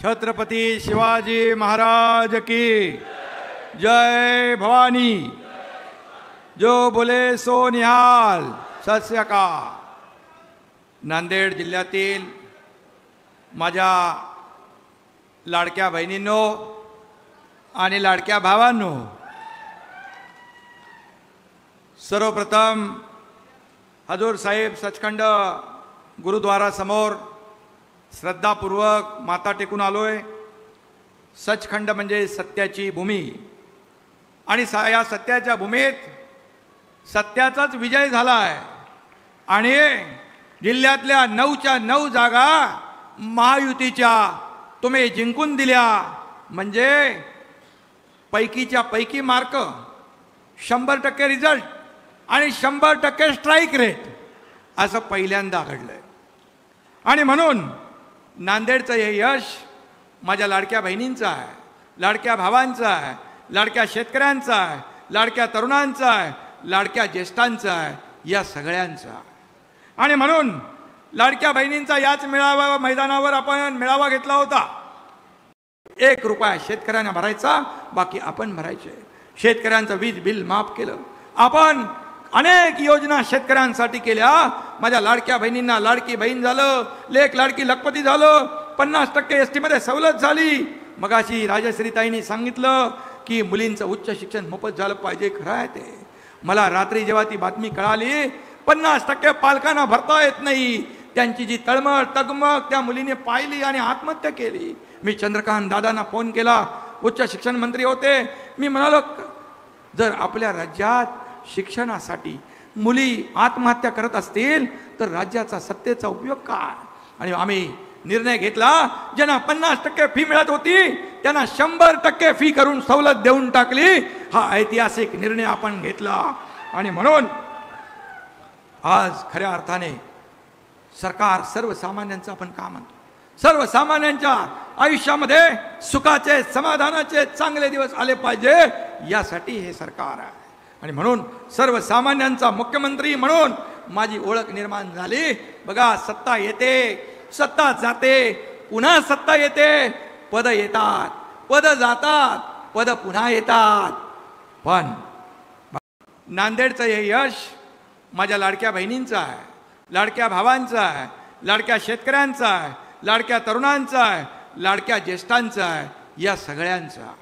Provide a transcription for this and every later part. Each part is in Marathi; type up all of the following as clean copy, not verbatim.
छत्रपती शिवाजी महाराज की जय भवानी। जो बोले सो निहाल। सत श्री अकाल। नांदेड जिल्ह्यातील माझ्या लाडक्या बहिणींनो आणि लाडक्या भावांनो, सर्वप्रथम हजूर साहेब सचखंड गुरुद्वारा समोर श्रद्धापूर्वक माथा टेकून आलोय। सचखंड म्हणजे सत्याची भूमी आणि या सत्याच्या भूमीत सत्याचाच विजय झाला आहे आणि जिल्ह्यातल्या 9च्या 9 जागा महायुतीच्या तुम्ही जिंकून दिल्या। म्हणजे पैकीच्या पैकी मार्क, 100% रिझल्ट आणि 100% स्ट्राईक रेट असं पहिल्यांदा घडलंय। आणि म्हणून नांदेडचं हे यश माझ्या लाडक्या बहिणींचं आहे, लाडक्या भावांचं आहे, लाडक्या शेतकऱ्यांचं आहे, लाडक्या तरुणांचं आहे, लाडक्या ज्येष्ठांचं आहे, या सगळ्यांचं आहे। आणि म्हणून लाडक्या बहिणींचा याच मैदानावर आपण मेळावा घेतला होता। 1 रुपया शेतकऱ्यांना भरायचा, बाकी आपण भरायचे। शेतकऱ्यांचं वीज बिल माफ केलं आपण। अनेक योजना शेतकऱ्यांसाठी केल्या। माझ्या लाडक्या बहिणींना लाडकी बहीण झालं, लेक लाडकी लखपती झालं, 50% ST मध्ये सवलत झाली। मगाशी राजश्रीताईंनी सांगितलं की मुलींचं उच्च शिक्षण मोफत झालं पाहिजे। खरं आहे ते। मला रात्री जेव्हा ती बातमी कळाली 50% पालकांना भरता येत नाही, त्यांची जी तळमळ तगमग त्या मुलीने पाहिली आणि आत्महत्या केली। मी चंद्रकांत दादांना फोन केला, उच्च शिक्षण मंत्री होते। मी म्हणालो जर आपल्या राज्यात शिक्षणासाठी मुली आत्महत्या करत असतील तर राज्याचा सत्तेचा उपयोग काय। आणि आम्ही निर्णय घेतला, ज्यांना 50% फी मिळत होती त्यांना 100% फी करून सवलत देऊन टाकली। हा ऐतिहासिक निर्णय आपण घेतला। आणि म्हणून आज खऱ्या अर्थाने सरकार सर्वसामान्यांचं आपण काम आणतो। सर्वसामान्यांच्या आयुष्यामध्ये सुखाचे, समाधानाचे, चांगले दिवस आले पाहिजे यासाठी हे सरकार आहे। आणि म्हणून सर्वसामान्यांचा मुख्यमंत्री म्हणून माझी ओळख निर्माण झाली। बघा, सत्ता येते, सत्ता जाते, पुन्हा सत्ता येते, पद येतात, पद जातात, पद पुन्हा येतात। पण नांदेडचं हे यश माझ्या लाडक्या बहिणींचं आहे, लाडक्या भावांचं आहे, लाडक्या शेतकऱ्यांचं आहे, लाडक्या तरुणांचं आहे, लाडक्या ज्येष्ठांचं आहे, या सगळ्यांचं आहे।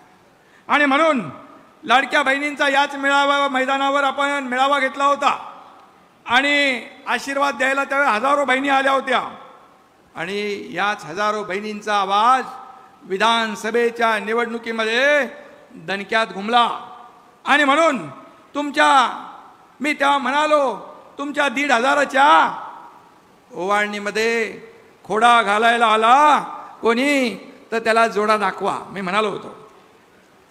आणि म्हणून लाडक्या बहिणींचा याच मैदानावर आपण मेळावा घेतला होता आणि आशीर्वाद द्यायला त्यावेळी हजारो बहिणी आल्या होत्या। आणि याच हजारो बहिणींचा आवाज विधानसभेच्या निवडणुकीमध्ये दणक्यात घुमला। आणि म्हणून मी तेव्हा म्हणालो, तुमच्या 1,500च्या ओवाळणीमध्ये खोडा घालायला आला कोणी तर त्याला जोडा दाखवा, मी म्हणालो होतो।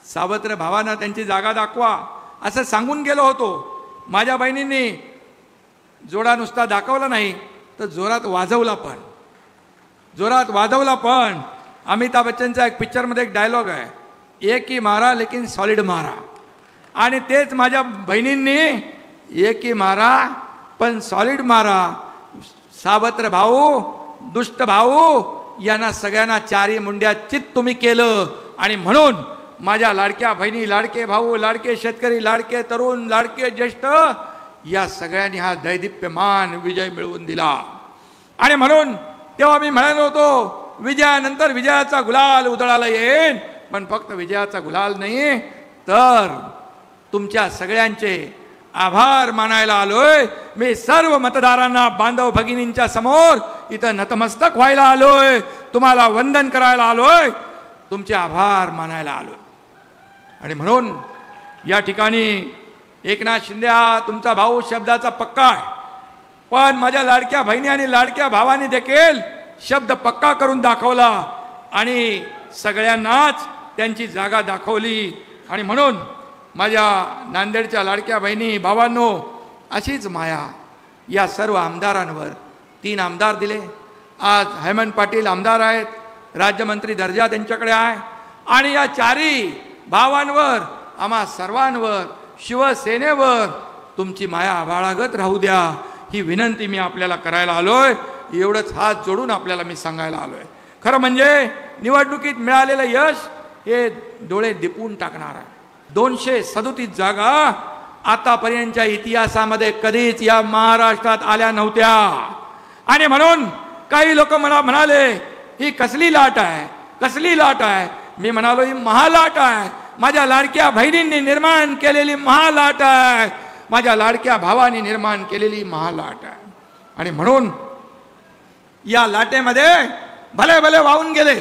सावत्र भावांना त्यांची जागा दाखवा असं सांगून गेलो होतो। माझ्या बहिणींनी जोडा नुसता दाखवला नाही तर जोरात वाजवला पण। अमिताभ बच्चनचा एक पिक्चरमध्ये एक डायलॉग आहे, एक ही मारा लेकिन सॉलिड मारा। आणि तेच माझ्या बहिणींनी एक ही मारा पण सॉलिड मारा। सावत्र भाऊ, दुष्ट भाऊ यांना सगळ्यांना 4 मुंड्या चित तुम्ही केलं। आणि म्हणून माझ्या लाडक्या बहिणी, लाडके भाऊ, लाडके शेतकरी, लाडके तरुण, लाडके ज्येष्ठ या सगळ्यांनी हा दैदिप्यमान विजय मिळवून दिला। आणि म्हणून तेव्हा मी म्हणालो होतो, विजयानंतर विजयाचा गुलाल उधळायला येईल, पण फक्त विजयाचा गुलाल नाही तर तुमच्या सगळ्यांचे आभार मानायला आलोय। मी सर्व मतदारांना, बांधव भगिनींच्या समोर इथं नतमस्तक व्हायला आलोय, तुम्हाला वंदन करायला आलोय, तुमचे आभार मानायला आलोय। आणि म्हणून या ठिकाणी एकनाथ शिंदे हा तुमचा भाऊ शब्दाचा पक्का आहे, पण माझ्या लाडक्या बहिणी आणि लाडक्या भावांनी देखील शब्द पक्का करून दाखवला आणि सगळ्यांनाच त्यांची जागा दाखवली। आणि म्हणून माझ्या नांदेडच्या लाडक्या बहिणी भावांनो, अशीच माया या सर्व आमदारांवर, 3 आमदार दिले। आज हेमंत पाटील आमदार आहेत, राज्यमंत्री दर्जा त्यांच्याकडे आहे। आणि या 4ही भावांवर, आम्हा सर्वांवर, शिवसेनेवर तुमची माया आभाळागत राहू द्या, ही विनंती मी आपल्याला करायला आलोय। एवढंच हात जोडून आपल्याला मी सांगायला आलोय। खरं म्हणजे निवडणुकीत मिळालेलं यश हे डोळे दिपवून टाकणार आहे. 237 जागा आतापर्यंतच्या इतिहासामध्ये कधीच या महाराष्ट्रात आल्या नव्हत्या. आणि म्हणून काही लोक मला म्हणाले ही कसली लाट आहे, कसली लाट आहे. मी म्हणालो ही महालाट आहे. माझ्या लाडक्या बहिणींनी निर्माण केलेली महालाट आहे. माझ्या लाडक्या भावाने निर्माण केलेली महालाट आहे. आणि म्हणून या लाटेमध्ये भले भले वाहून गेले,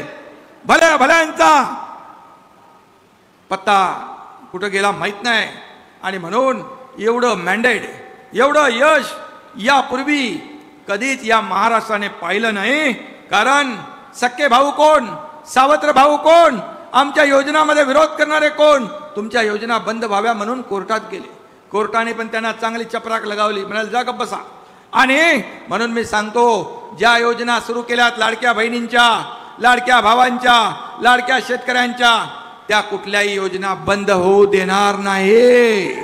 भले भल्यांचा पत्ता कुठं गेला माहित नाही. आणि म्हणून एवढं मॅन्डेट, एवढं यश यापूर्वी कधीच या महाराष्ट्राने पाहिलं नाही. कारण सक्के भाऊ कोण, सावत्र भाऊ कोण, आमच्या योजनामध्ये विरोध करणारे कोण, तुमच्या योजना बंद व्हाव्या म्हणून कोर्टात गेले. कोर्टाने पण त्यांना चांगली चपराक लगावली, म्हणाल जा गप्प बसा. आणि म्हणून मी सांगतो ज्या योजना सुरू केल्यात लाडक्या बहिणींच्या, लाडक्या भावांच्या, लाडक्या शेतकऱ्यांच्या, त्या कुठल्याही योजना बंद होऊ देणार नाही.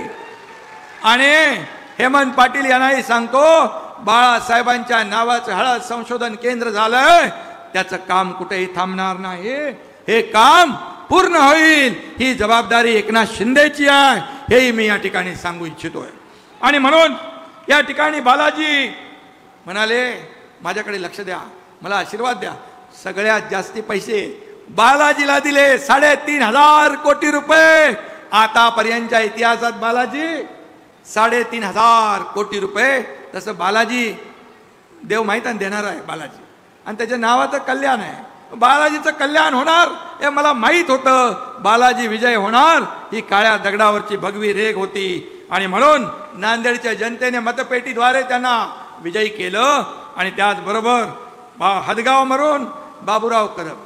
आणि हेमंत पाटील यांनाही सांगतो बाळासाहेबांच्या नावाचं हळद संशोधन केंद्र झालंय, त्याचं काम कुठेही थांबणार नाही. हे काम पूर्ण होईल, ही जबाबदारी एकनाथ शिंदेची आहे, हेही मी या ठिकाणी सांगू इच्छितोय. आणि म्हणून या ठिकाणी बालाजी म्हणाले माझ्याकडे लक्ष द्या, मला आशीर्वाद द्या. सगळ्यात जास्ती पैसे बालाजीला दिले, 3,500 कोटी रुपये. आतापर्यंतच्या इतिहासात बालाजी 3,500 कोटी रुपये. तसं बालाजी देव माहित आहे देणार आहे बालाजी, आणि त्याच्या नावाचं कल्याण आहे. बालाजीचं कल्याण होणार हे मला माहीत होतं. बालाजी विजय होणार ही काळ्या दगडावरची भगवी रेघ होती. आणि म्हणून नांदेडच्या जनतेने मतपेटीद्वारे त्यांना विजयी केलं. आणि त्याचबरोबर हदगाव मरून बाबूराव कदम,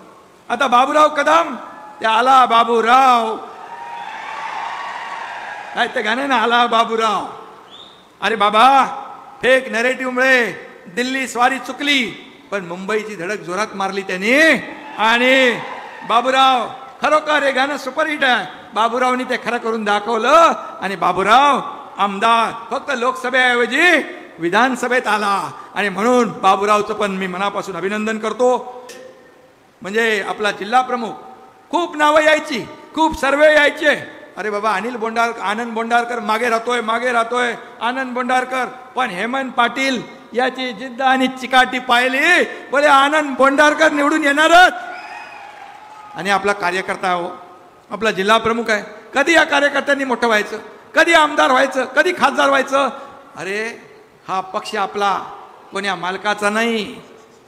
आता बाबूराव कदम ते आला बाबूराव, काय ते गाणे ना आला बाबूराव. अरे बाबा फेक नरेटिव्हमुळे दिल्ली स्वारी चुकली, पण मुंबईची धडक जोरात मारली त्यांनी. आणि बाबूराव खरोखर हे गाणं सुपरहिट आहे. बाबूरावनी ते खरं करून दाखवलं. आणि बाबूराव आमदार फक्त लोकसभेऐवजी विधानसभेत आला. आणि म्हणून बाबूरावचं पण मी मनापासून अभिनंदन करतो. म्हणजे आपला जिल्हा प्रमुख, खूप नावं यायची, खूप सर्वे यायचे. अरे बाबा आनंद बोंडारकर मागे राहतोय आनंद बोंडारकर. पण हेमंत पाटील याची जिद्द आणि चिकाटी पाहिली, बोले आनंद बोंडारकर निवडून येणारच. आणि आपला कार्यकर्ता हो, आपला जिल्हा प्रमुख आहे. कधी या कार्यकर्त्यांनी मोठं व्हायचं, कधी आमदार व्हायचं, कधी खासदार व्हायचं. अरे हा पक्ष आपला कोण्या मालकाचा नाही,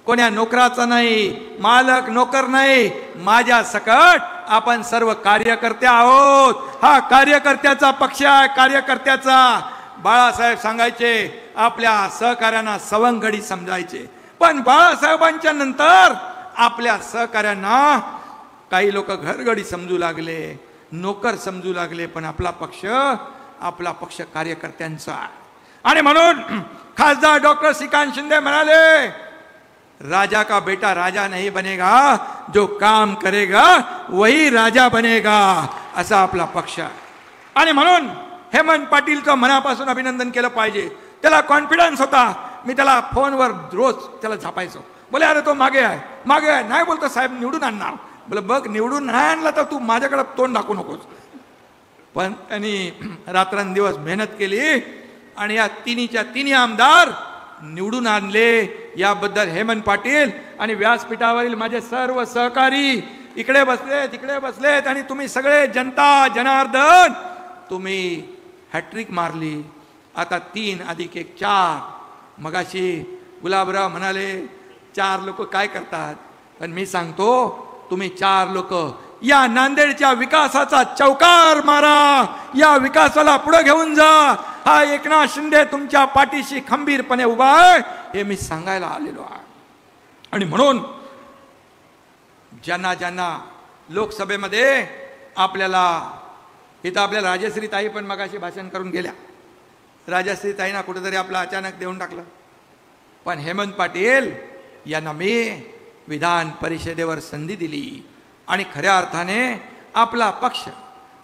कोण्या नोकराचा नाही, मालक नोकर नाही, माझ्या सकट आपण सर्व कार्यकर्ते आहोत. हा कार्यकर्त्याचा पक्ष आहे, कार्यकर्त्याचा. बाळासाहेब सांगायचे आपल्या सहकार्यांना सवंगडी समजायचे, पण बाळासाहेबांच्या नंतर आपल्या सहकार्यांना काही लोक घरगडी समजू लागले, नोकर समजू लागले. पण आपला पक्ष कार्यकर्त्यांचा. आणि म्हणून खासदार डॉक्टर श्रीकांत शिंदे म्हणाले राजा का बेटा राजा नहीं बनेगा, जो काम करेगा वही राजा बनेगा, असा आपला पक्ष आहे. आणि म्हणून हेमंत पाटीलचं मनापासून अभिनंदन केलं पाहिजे. त्याला कॉन्फिडन्स होता. मी त्याला फोनवर रोज त्याला झापायचो. बोले अरे तो मागे आहे. नाही बोलतो साहेब निवडून आणणार. बोले बघ निवडून नाही आणला तर तू माझ्याकडे तोंड दाखवू नकोस. पण त्यांनी रात्रंदिवस मेहनत केली आणि या तिन्ही आमदार निवडून आणले. याबद्दल हेमंत पाटील आणि व्यासपीठावरील माझे सर्व सहकारी इकडे बसलेत आणि तुम्ही सगळे जनता जनार्दन तुम्ही हॅट्रिक मारली. आता 3 + 1 4. मगाशी गुलाबराव म्हणाले 4 लोक काय करतात, पण मी सांगतो तुम्ही 4 लोक या नांदेडच्या विकासाचा चौकार मारा, या विकासाला पुढे घेऊन जा. हा एकनाथ शिंदे तुमच्या पाठीशी खंबीरपणे उभा आहे हे मी सांगायला आलेलो आहे. आणि म्हणून ज्यांना लोकसभेमध्ये आपल्याला राजश्री ताई पण मगाशी भाषण करून गेल्या. राजश्री ताईंना कुठेतरी आपलं अचानक देऊन टाकलं. पण हेमंत पाटील यांना मी विधान परिषदेवर संधी दिली. आणि खऱ्या अर्थाने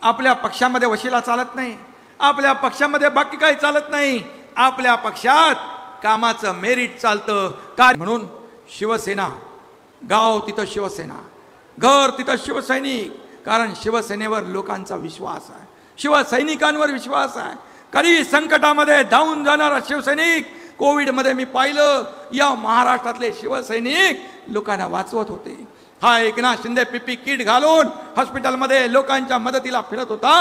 आपल्या पक्षामध्ये वशिला चालत नाही, आपल्या पक्षामध्ये बाकी काही चालत नाही. आपल्या पक्षात कामाचं मेरिट चालतं. काय म्हणून शिवसेना गाव तिथं शिवसेना, घर तिथं शिवसैनिक. कारण शिवसेनेवर लोकांचा विश्वास आहे, शिवसैनिकांवर विश्वास आहे. कधी संकटामध्ये धावून जाणारा शिवसैनिक. कोविडमध्ये मी पाहिलं या महाराष्ट्रातले शिवसैनिक लोकांना वाचवत होते. हा एकनाथ शिंदे पीपी किट घालून हॉस्पिटलमध्ये लोकांच्या मदतीला फिरत होता.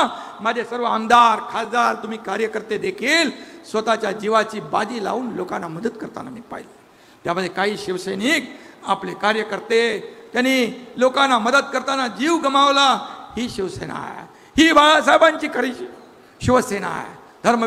माझे सर्व आमदार खासदार तुम्ही कार्यकर्ते देखील स्वतःच्या जीवाची बाजी लावून लोकांना मदत करताना मी पाहिलं. त्यामध्ये काही शिवसैनिक आपले कार्यकर्ते त्यांनी लोकांना मदत करताना जीव गमावला. ही शिवसेना आहे, ही बाळासाहेबांची खरी शिवसेना आहे. धर्म